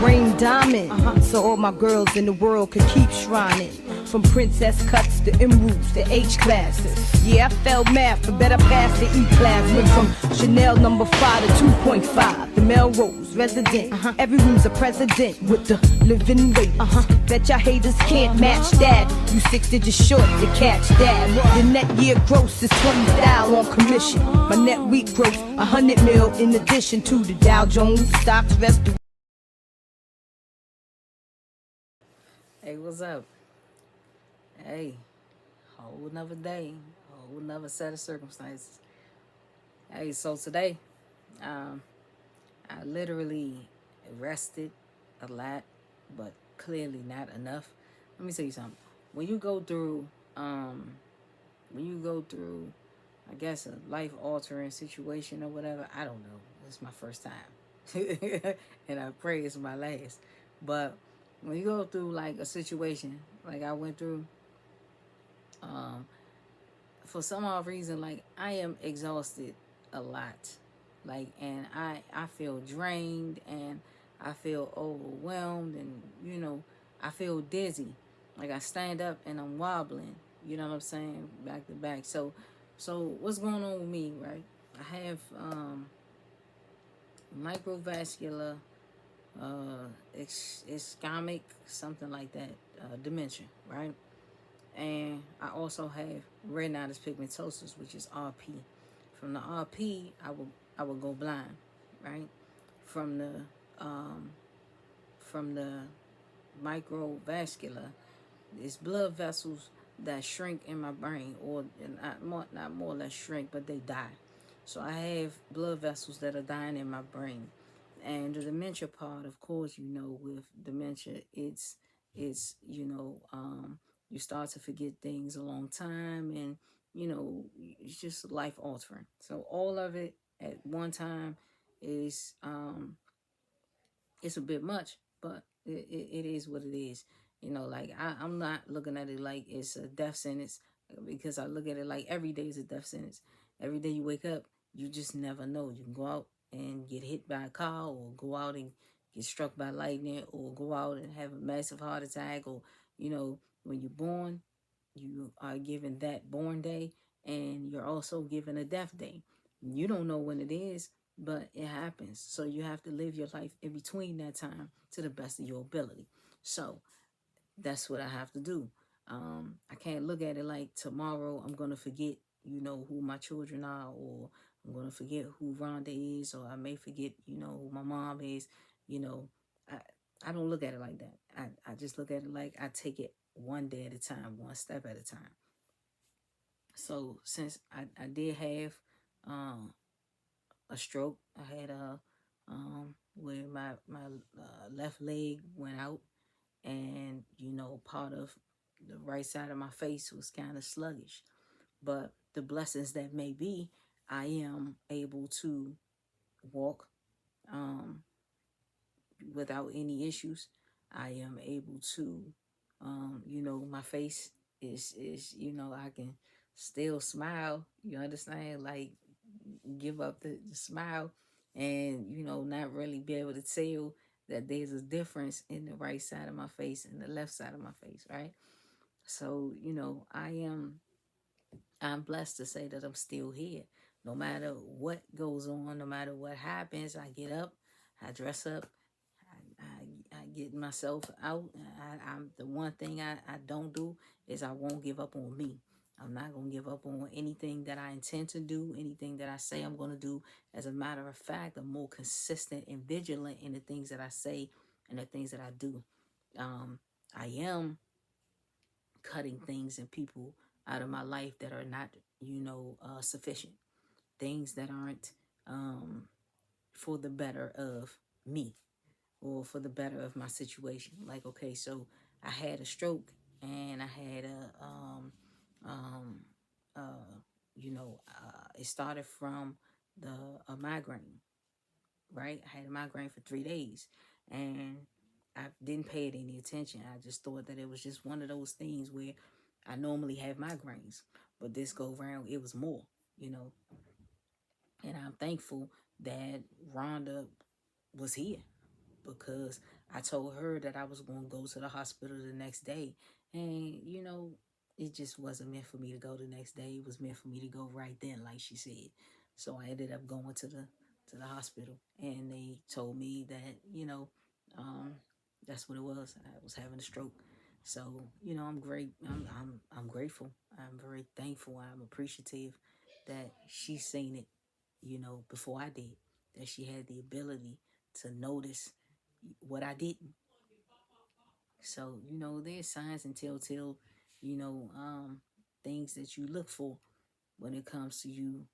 Rain diamond, so all my girls in the world could keep shrining. From princess cuts to emeralds to H classes. Yeah, I failed math, but better pass the E class. Went from Chanel number 5 to 2.5. The Melrose resident. Every room's a president with the living rate. Bet y'all haters can't match that. You 6 digits short to catch that. The net year gross is 20,000 on commission. My net week gross 100 mil in addition to the Dow Jones stocks rest. Hey, what's up? Hey, whole another day, whole another set of circumstances. Hey, so today, I literally rested a lot, but clearly not enough. Let me tell you something. When you go through, I guess a life-altering situation or whatever, I don't know. It's my first time, and I pray it's my last. But when you go through like a situation like I went through, for some odd reason, like I am exhausted a lot, like, and I feel drained and I feel overwhelmed, and I feel dizzy, like I stand up and I'm wobbling, you know what I'm saying, back to back. So what's going on with me, right? I have microvascular ischemic, something like that, dementia, right? And I also have retinitis pigmentosus, which is RP. From the RP, I will go blind, right? From the microvascular, it's blood vessels that shrink in my brain, or not more or less shrink, but they die. So I have blood vessels that are dying in my brain. And the dementia part, of course, with dementia, it's you start to forget things a long time, and it's just life altering. So all of it at one time is it's a bit much, but it is what it is. Like I'm not looking at it like it's a death sentence, because I look at it like every day is a death sentence. Every day you wake up, you just never know. You can go out and get hit by a car, or go out and get struck by lightning, or go out and have a massive heart attack, or when you're born, you are given that born day, and you're also given a death day. You don't know when it is, but it happens. So you have to live your life in between that time to the best of your ability. So that's what I have to do. I can't look at it like tomorrow I'm going to forget, who my children are, or I'm going to forget who Rhonda is, or I may forget, who my mom is. I, I don't look at it like that. I just look at it like I take it one day at a time, one step at a time. So since I did have a stroke, I had where my left leg went out, and part of the right side of my face was kind of sluggish. But the blessings that may be, I am able to walk without any issues. I am able to my face is I can still smile, you understand, like give up the smile, and not really be able to tell that there's a difference in the right side of my face and the left side of my face, right? So I'm blessed to say that I'm still here. No matter what goes on, no matter what happens, I get up, I dress up, I get myself out. I'm the one thing I don't do is I won't give up on me. I'm not going to give up on anything that I intend to do, anything that I say I'm going to do. As a matter of fact, I'm more consistent and vigilant in the things that I say and the things that I do. I am cutting things and people out of my life that are not, sufficient. Things that aren't for the better of me, or for the better of my situation. Like, okay, so I had a stroke, and I had it started from a migraine, right? I had a migraine for 3 days, and I didn't pay it any attention. I just thought that it was just one of those things where I normally have migraines, but this go round, it was more, and I'm thankful that Rhonda was here. because I told her that I was going to go to the hospital the next day. And, you know, it just wasn't meant for me to go the next day. It was meant for me to go right then, like she said. So I ended up going to the hospital, and they told me that, you know, um, that's what it was. I was having a stroke. So, you know, I'm great. I'm grateful. I'm very thankful. I'm appreciative that she seen it, you know, before I did. That she had the ability to notice what I didn't. So, you know, there's signs and telltale, you know, things that you look for when it comes to you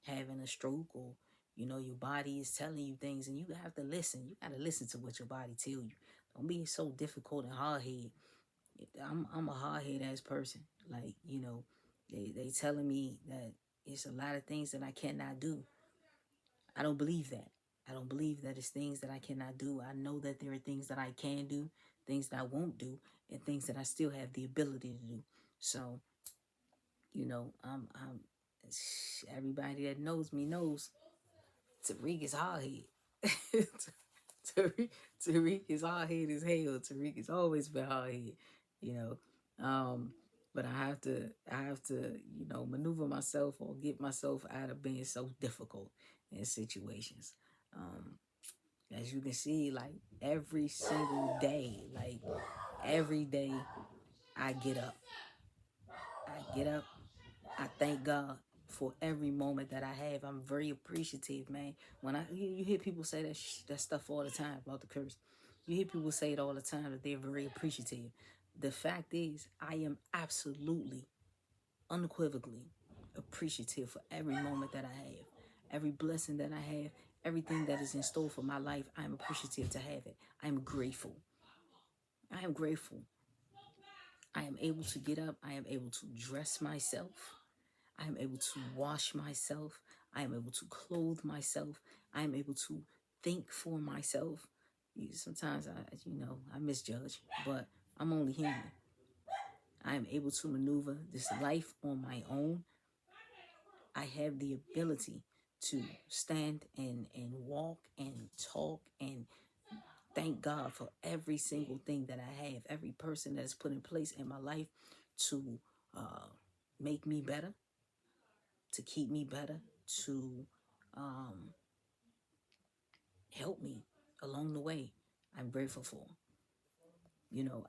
having a stroke, or, you know, your body is telling you things, and you have to listen. You got to listen to what your body tell you. Don't be so difficult and hard-headed. I'm a hard-headed ass person. Like, you know, they telling me that it's a lot of things that I cannot do. I don't believe that. I don't believe that it's things that I cannot do. I know that there are things that I can do, things that I won't do, and things that I still have the ability to do. So, you know, everybody that knows me knows Tariq is hard head. Tariq is hard head as hell. Tariq has always been hard head, you know. But I have to, you know, maneuver myself or get myself out of being so difficult in situations. Um, as you can see, like every single day, like every day I get up. I get up. I thank God for every moment that I have. I'm very appreciative, man. When you hear people say that stuff all the time about the curse. You hear people say it all the time that they're very appreciative. The fact is, I am absolutely, unequivocally appreciative for every moment that I have, every blessing that I have, everything that is in store for my life. I'm appreciative to have it. I'm grateful. I am grateful. I am able to get up. I am able to dress myself. I am able to wash myself. I am able to clothe myself. I am able to think for myself. Sometimes I misjudge, but I'm only human. I am able to maneuver this life on my own. I have the ability to stand and walk and talk and thank God for every single thing that I have, every person that is put in place in my life to make me better, to keep me better, to help me along the way. I'm grateful for. You know,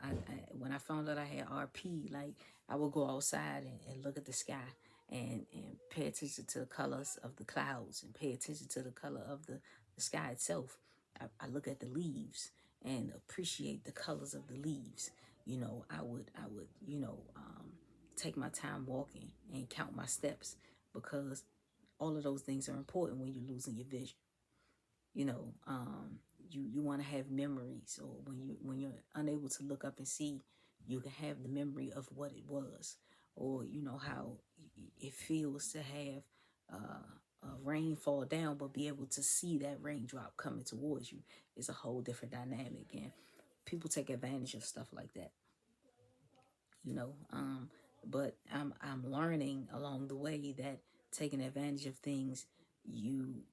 when I found out I had RP, like I would go outside and look at the sky and pay attention to the colors of the clouds and pay attention to the color of the sky itself. I look at the leaves and appreciate the colors of the leaves. You know, I would, take my time walking and count my steps, because all of those things are important when you're losing your vision. You know, you want to have memories, or when you're unable to look up and see, you can have the memory of what it was, or you know how it feels to have rain fall down, but be able to see that raindrop coming towards you is a whole different dynamic, and people take advantage of stuff like that. You know, but I'm learning along the way that taking advantage of things, you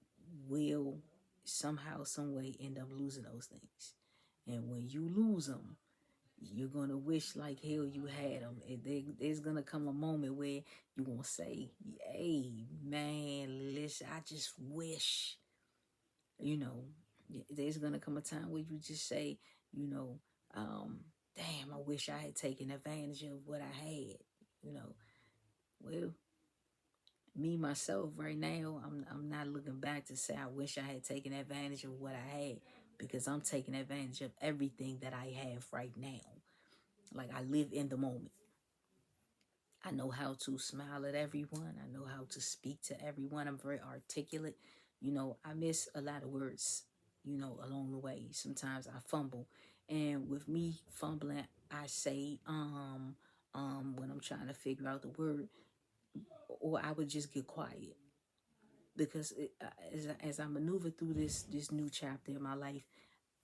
will somehow, some way end up losing those things. And when you lose them, you're gonna wish like hell you had them. There's gonna come a moment where you gonna say, "Hey, man, listen, I just wish." You know, there's gonna come a time where you just say, you know, damn, I wish I had taken advantage of what I had. You know, well, me myself right now, I'm not looking back to say I wish I had taken advantage of what I had, because I'm taking advantage of everything that I have right now. Like I live in the moment. I know how to smile at everyone. I know how to speak to everyone. I'm very articulate. You know, I miss a lot of words, you know, along the way. Sometimes I fumble. And with me fumbling, I say when I'm trying to figure out the word, or I would just get quiet. Because as I maneuver through this new chapter in my life,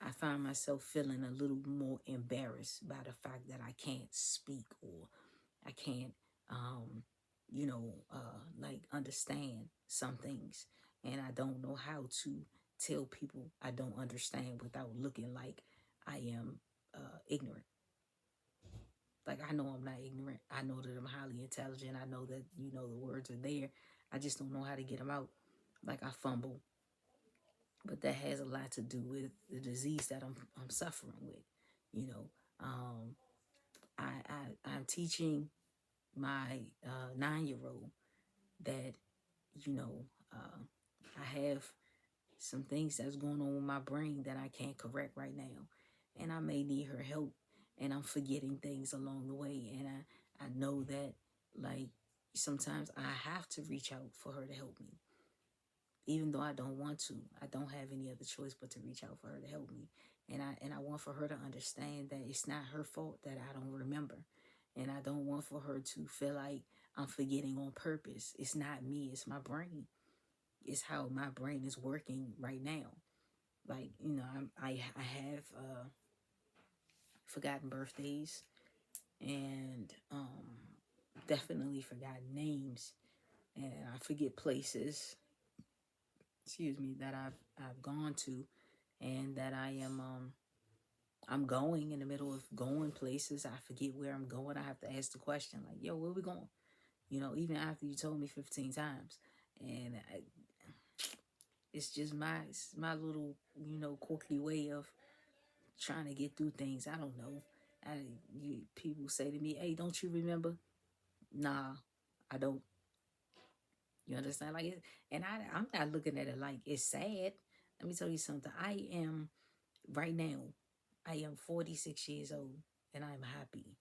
I find myself feeling a little more embarrassed by the fact that I can't speak, or I can't, like understand some things, and I don't know how to tell people I don't understand without looking like I am ignorant. Like, I know I'm not ignorant. I know that I'm highly intelligent. I know that, the words are there. I just don't know how to get them out. Like, I fumble. But that has a lot to do with the disease that I'm suffering with. I'm teaching my 9-year-old that, I have some things that's going on with my brain that I can't correct right now. And I may need her help. And I'm forgetting things along the way. And I know that, like, sometimes I have to reach out for her to help me. Even though I don't want to. I don't have any other choice but to reach out for her to help me. And I want for her to understand that it's not her fault that I don't remember. And I don't want for her to feel like I'm forgetting on purpose. It's not me, it's my brain. It's how my brain is working right now. Like, I have forgotten birthdays and definitely forgotten names, and I forget places, that I've gone to, and that I'm going in the middle of going places. I forget where I'm going. I have to ask the question, like, yo, where we going? Even after you told me 15 times. And it's just my little, quirky way of trying to get through things. I don't know. People say to me, hey, don't you remember? Nah, I don't. You understand? Like, and I'm not looking at it like it's sad. Let me tell you something. Right now, I am 46 years old, and I'm happy.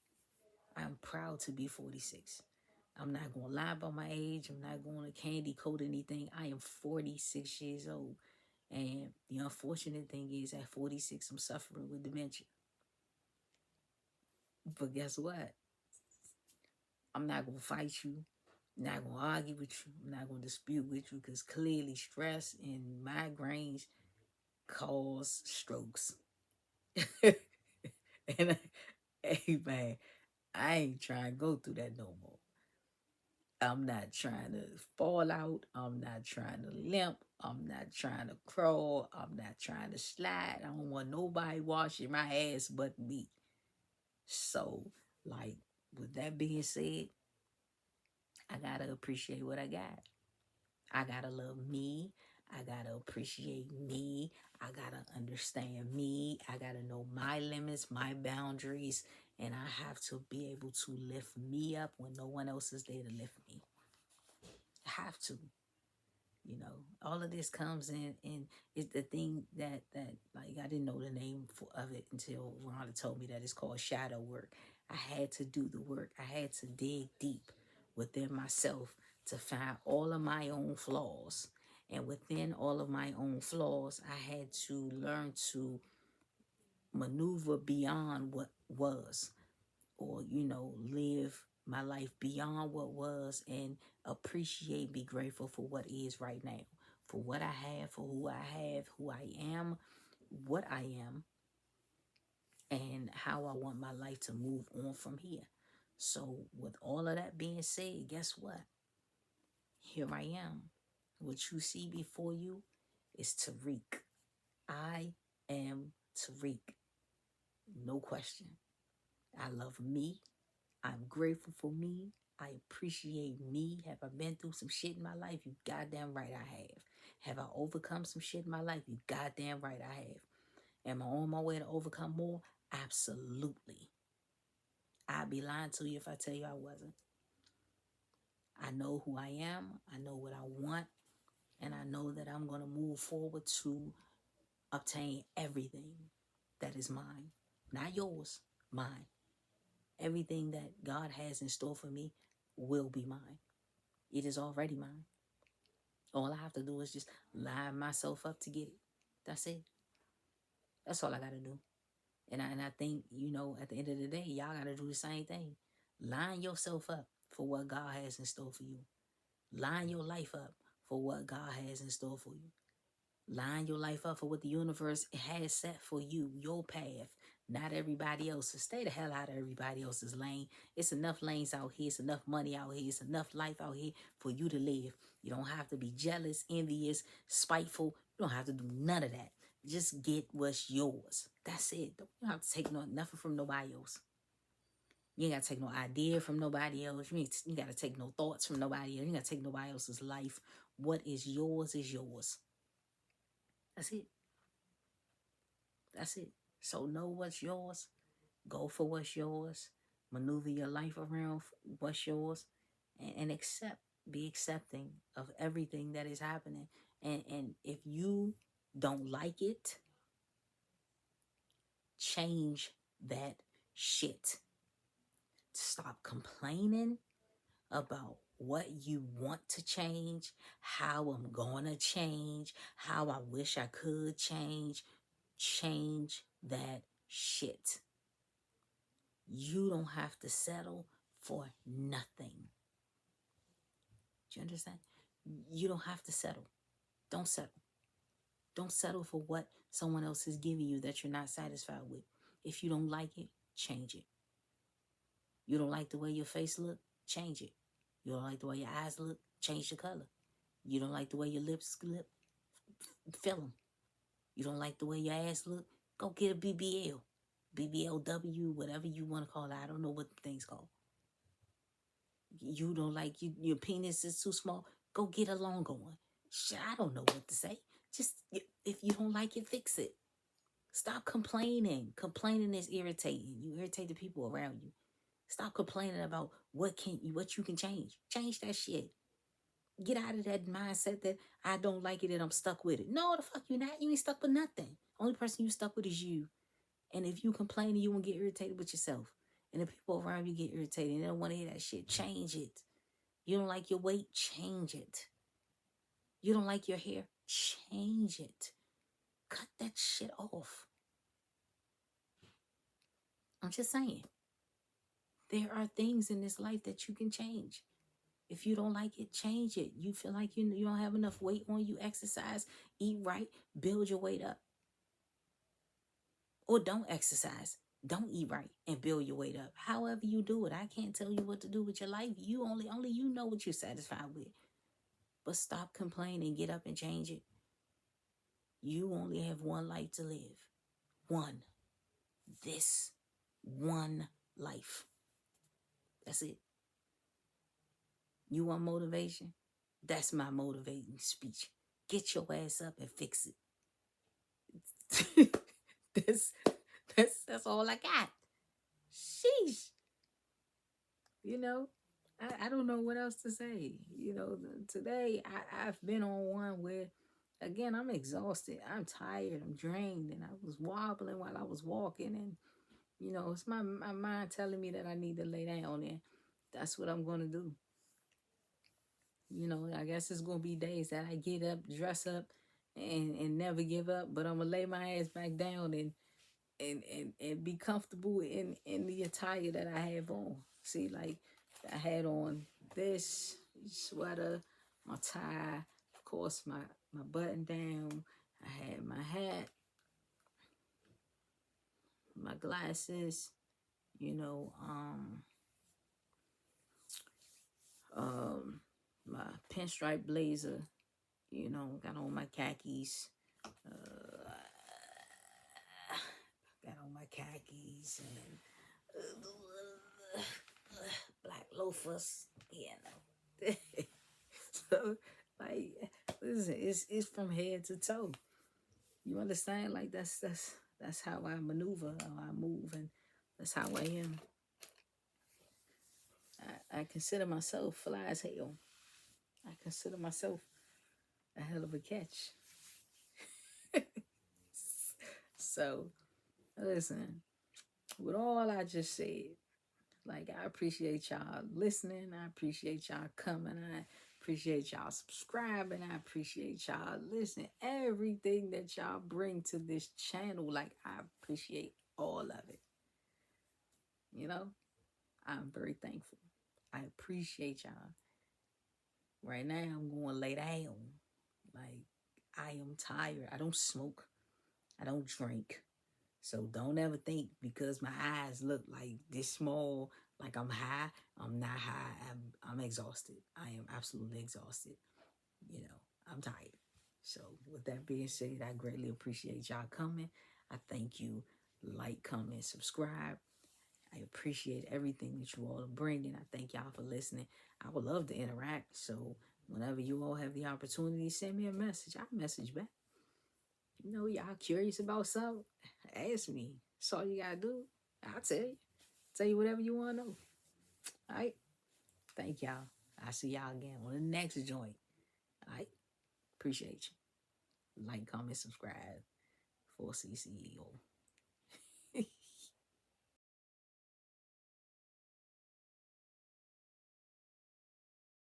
I'm proud to be 46. I'm not going to lie about my age. I'm not going to candy coat anything. I am 46 years old. And the unfortunate thing is, at 46, I'm suffering with dementia. But guess what? I'm not going to fight you. I'm not going to argue with you. I'm not going to dispute with you, because clearly stress and migraines cause strokes. And hey, man, I ain't trying to go through that no more. I'm not trying to fall out. I'm not trying to limp. I'm not trying to crawl. I'm not trying to slide. I don't want nobody washing my ass but me. So, like, with that being said, I gotta appreciate what I got. I gotta love me. I gotta appreciate me. I gotta understand me. I gotta know my limits, my boundaries, and I have to be able to lift me up when no one else is there to lift me. I have to. All of this comes in, and it's the thing that like, I didn't know the name of it until Rhonda told me that it's called shadow work. I had to do the work. I had to dig deep within myself to find all of my own flaws. And within all of my own flaws, I had to learn to maneuver beyond what was, or, live my life beyond what was, and appreciate, be grateful for what is right now, for what I have, for who I have, who I am, what I am, and how I want my life to move on from here. So with all of that being said, guess what? Here I am. What you see before you is Tariq. I am Tariq. No question. I love me. I'm grateful for me. I appreciate me. Have I been through some shit in my life? You goddamn right I have. Have I overcome some shit in my life? You goddamn right I have. Am I on my way to overcome more? Absolutely. I'd be lying to you if I tell you I wasn't. I know who I am. I know what I want. And I know that I'm going to move forward to obtain everything that is mine. Not yours, mine. Everything that God has in store for me will be mine. It is already mine. All I have to do is just line myself up to get it. That's it. That's all I got to do. And I think, at the end of the day, y'all got to do the same thing. Line yourself up for what God has in store for you. Line your life up for what God has in store for you. Line your life up for what the universe has set for you, your path, not everybody else's. Stay the hell out of everybody else's lane. It's enough lanes out here. It's enough money out here. It's enough life out here for you to live. You don't have to be jealous, envious, spiteful. You don't have to do none of that. Just get what's yours. That's it. You don't have to take nothing from nobody else. You ain't got to take no idea from nobody else. You got to take no thoughts from nobody else. You got to take nobody else's life. What is yours is yours. That's it. That's it. So know what's yours. Go for what's yours. Maneuver your life around what's yours. And accept. Be accepting of everything that is happening. And if you don't like it, change that shit. Stop complaining about what you want to change, how I'm gonna change, how I wish I could change. Change that shit. You don't have to settle for nothing. Do you understand? You don't have to settle. Don't settle. Don't settle for what someone else is giving you that you're not satisfied with. If you don't like it, change it. You don't like the way your face look, change it. You don't like the way your eyes look, change the color. You don't like the way your lips look, fill them. You don't like the way your ass look, go get a BBL. BBLW, whatever you want to call it. I don't know what the thing's called. You don't like your penis is too small, go get a longer one. Shit, I don't know what to say. Just, if you don't like it, fix it. Stop complaining. Complaining is irritating. You irritate the people around you. Stop complaining about what you can change. Change that shit. Get out of that mindset that I don't like it and I'm stuck with it. No, the fuck you not. You ain't stuck with nothing. Only person you stuck with is you. And if you complain, you won't get irritated with yourself. And the people around you get irritated and they don't want to hear that shit. Change it. You don't like your weight? Change it. You don't like your hair? Change it. Cut that shit off. I'm just saying. There are things in this life that you can change. If you don't like it, change it. You feel like you don't have enough weight on you, exercise, eat right, build your weight up. Or don't exercise. Don't eat right and build your weight up. However you do it, I can't tell you what to do with your life. You only you know what you're satisfied with. But stop complaining, get up and change it. You only have one life to live. One. This one life. That's it. You want motivation? That's my motivating speech. Get your ass up and fix it. That's all I got. Sheesh. You know, I don't know what else to say. You know, today I've been on one where, again, I'm exhausted. I'm tired. I'm drained. And I was wobbling while I was walking. And, you know, it's my mind telling me that I need to lay down. And that's what I'm going to do. You know, I guess it's going to be days that I get up, dress up, and never give up. But I'm going to lay my ass back down and be comfortable in the attire that I have on. See, like, I had on this sweater, my tie, of course, my button down. I had my hat, my glasses, you know, my pinstripe blazer, you know, got on my khakis, and black loafers, you know. So, like, listen, it's from head to toe. You understand? Like, that's how I maneuver, how I move, and that's how I am. I consider myself fly as hell. I consider myself a hell of a catch. So, listen, with all I just said, like, I appreciate y'all listening. I appreciate y'all coming. I appreciate y'all subscribing. I appreciate y'all listening. Everything that y'all bring to this channel, like, I appreciate all of it. You know, I'm very thankful. I appreciate y'all. Right now, I'm going to lay down. Like, I am tired. I don't smoke. I don't drink. So don't ever think because my eyes look like this small, like I'm high. I'm not high. I'm exhausted. I am absolutely exhausted. You know, I'm tired. So with that being said, I greatly appreciate y'all coming. I thank you. Like, comment, subscribe. I appreciate everything that you all are bringing. I thank y'all for listening. I would love to interact. So whenever you all have the opportunity, send me a message. I'll message back. You know, y'all curious about something? Ask me. That's all you gotta do. I'll tell you. Tell you whatever you want to know. All right? Thank y'all. I'll see y'all again on the next joint. All right? Appreciate you. Like, comment, subscribe for CCEO.